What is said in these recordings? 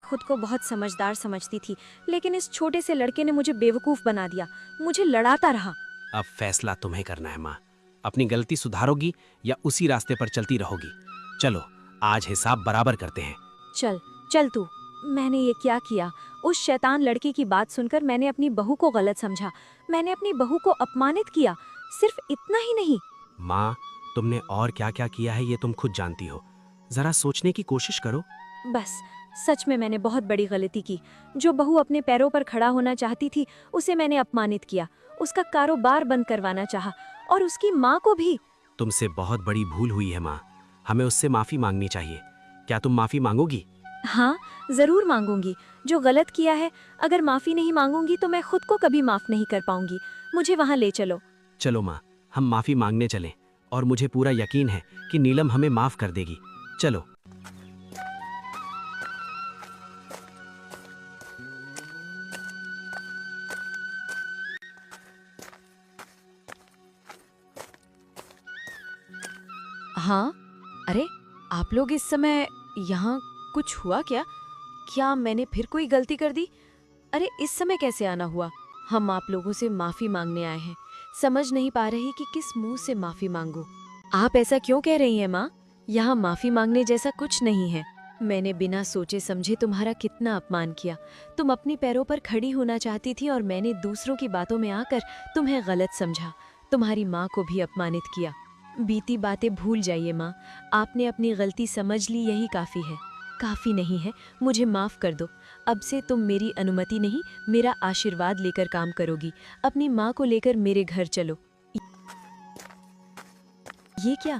खुद को बहुत समझदार समझती थी, लेकिन इस छोटे से लड़के ने मुझे बेवकूफ़ बना दिया, मुझे लड़ाता रहा। अब फैसला तुम्हें करना है माँ। अपनी गलती सुधारोगी या उसी रास्ते पर चलती रहोगी? चलो आज हिसाब बराबर करते हैं। चल चल तू। मैंने ये क्या किया? उस शैतान लड़के की बात सुनकर मैंने अपनी बहू को गलत समझा, मैंने अपनी बहू को अपमानित किया। सिर्फ इतना ही नहीं, माँ, तुमने और क्या क्या किया है ये तुम खुद जानती हो। जरा सोचने की कोशिश करो। बस सच में मैंने बहुत बड़ी गलती की। जो बहू अपने पैरों पर खड़ा होना चाहती थी, उसे मैंने अपमानित किया, उसका कारोबार बंद करवाना चाहा, और उसकी माँ को भी। तुमसे बहुत बड़ी भूल हुई है माँ, हमें उससे माफ़ी मांगनी चाहिए। क्या तुम माफ़ी मांगोगी? हाँ, जरूर मांगूंगी। जो गलत किया है, अगर माफी नहीं मांगूंगी तो मैं खुद को कभी माफ नहीं कर पाऊंगी। मुझे वहाँ ले चलो। चलो माँ, हम माफ़ी मांगने चलें, और मुझे पूरा यकीन है कि नीलम हमें माफ़ कर देगी। चलो। हाँ, अरे आप लोग इस समय यहाँ, कुछ हुआ क्या? क्या मैंने फिर कोई गलती कर दी? अरे इस समय कैसे आना हुआ? हम आप लोगों से माफी मांगने आए हैं। समझ नहीं पा रही कि किस मुंह से माफी मांगूं। आप ऐसा क्यों कह रही हैं माँ? यहाँ माफी मांगने जैसा कुछ नहीं है। मैंने बिना सोचे समझे तुम्हारा कितना अपमान किया। तुम अपने पैरों पर खड़ी होना चाहती थी और मैंने दूसरों की बातों में आकर तुम्हें गलत समझा। तुम्हारी माँ को भी अपमानित किया। बीती बातें भूल जाइए माँ, आपने अपनी गलती समझ ली, यही काफ़ी है। काफ़ी नहीं है, मुझे माफ़ कर दो। अब से तुम मेरी अनुमति नहीं, मेरा आशीर्वाद लेकर काम करोगी। अपनी माँ को लेकर मेरे घर चलो। ये क्या?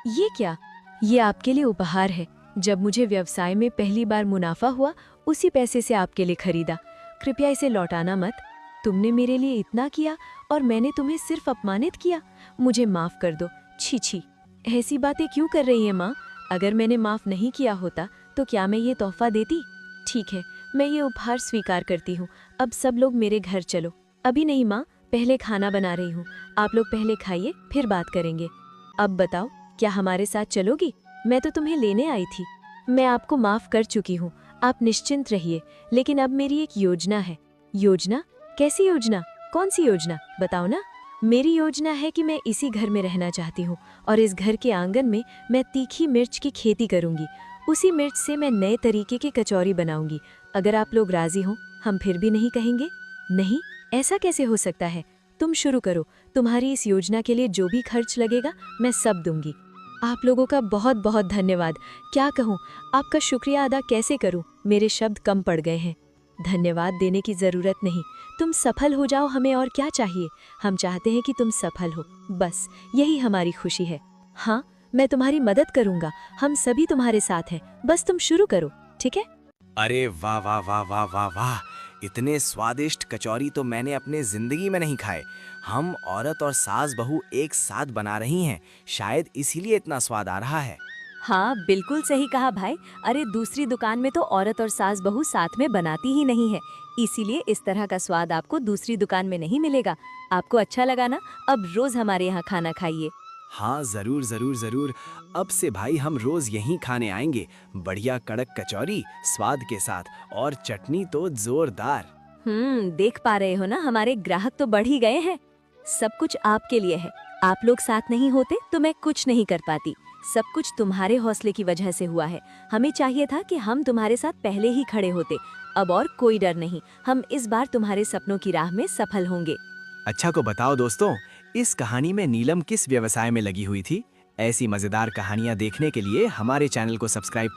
ये क्या? ये आपके लिए उपहार है। जब मुझे व्यवसाय में पहली बार मुनाफा हुआ, उसी पैसे से आपके लिए खरीदा। कृपया इसे लौटाना मत। तुमने मेरे लिए इतना किया और मैंने तुम्हें सिर्फ अपमानित किया। मुझे माफ़ कर दो। छी छी, ऐसी बातें क्यों कर रही हैं माँ? अगर मैंने माफ़ नहीं किया होता तो क्या मैं ये तोहफा देती? ठीक है, मैं ये उपहार स्वीकार करती हूँ। अब सब लोग मेरे घर चलो। अभी नहीं माँ, पहले खाना बना रही हूँ। आप लोग पहले खाइए, फिर बात करेंगे। अब बताओ, क्या हमारे साथ चलोगी? मैं तो तुम्हें लेने आई थी। मैं आपको माफ़ कर चुकी हूँ, आप निश्चिंत रहिए। लेकिन अब मेरी एक योजना है। योजना? कैसी योजना? कौन सी योजना? बताओ ना। मेरी योजना है कि मैं इसी घर में रहना चाहती हूँ और इस घर के आंगन में मैं तीखी मिर्च की खेती करूँगी। उसी मिर्च से मैं नए तरीके की कचौरी बनाऊंगी। अगर आप लोग राजी हों, हम फिर भी नहीं कहेंगे। नहीं, ऐसा कैसे हो सकता है? तुम शुरू करो। तुम्हारी इस योजना के लिए जो भी खर्च लगेगा मैं सब दूंगी। आप लोगों का बहुत बहुत धन्यवाद। क्या कहूँ, आपका शुक्रिया अदा कैसे करूँ? मेरे शब्द कम पड़ गए हैं। धन्यवाद देने की ज़रूरत नहीं। तुम सफल हो जाओ, हमें और क्या चाहिए? हम चाहते हैं कि तुम सफल हो, बस यही हमारी खुशी है। हाँ, मैं तुम्हारी मदद करूँगा। हम सभी तुम्हारे साथ हैं, बस तुम शुरू करो, ठीक है? अरे वाह वाह वाह वाह वाह वाह, इतने स्वादिष्ट कचौरी तो मैंने अपने जिंदगी में नहीं खाए। हम औरत और सास बहू एक साथ बना रही हैं, शायद इसीलिए इतना स्वाद आ रहा है। हाँ, बिल्कुल सही कहा भाई। अरे दूसरी दुकान में तो औरत और सास बहू साथ में बनाती ही नहीं है, इसीलिए इस तरह का स्वाद आपको दूसरी दुकान में नहीं मिलेगा। आपको अच्छा लगा ना? अब रोज हमारे यहाँ खाना खाइए। हाँ जरूर जरूर जरूर, अब से भाई हम रोज यहीं खाने आएंगे। बढ़िया कड़क कचौरी स्वाद के साथ और चटनी तो जोरदार। देख पा रहे हो ना, हमारे ग्राहक तो बढ़ ही गए हैं। सब कुछ आपके लिए है। आप लोग साथ नहीं होते तो मैं कुछ नहीं कर पाती। सब कुछ तुम्हारे हौसले की वजह से हुआ है। हमें चाहिए था कि हम तुम्हारे साथ पहले ही खड़े होते। अब और कोई डर नहीं, हम इस बार तुम्हारे सपनों की राह में सफल होंगे। अच्छा को बताओ दोस्तों, इस कहानी में नीलम किस व्यवसाय में लगी हुई थी? ऐसी मजेदार कहानियां देखने के लिए हमारे चैनल को सब्सक्राइब कर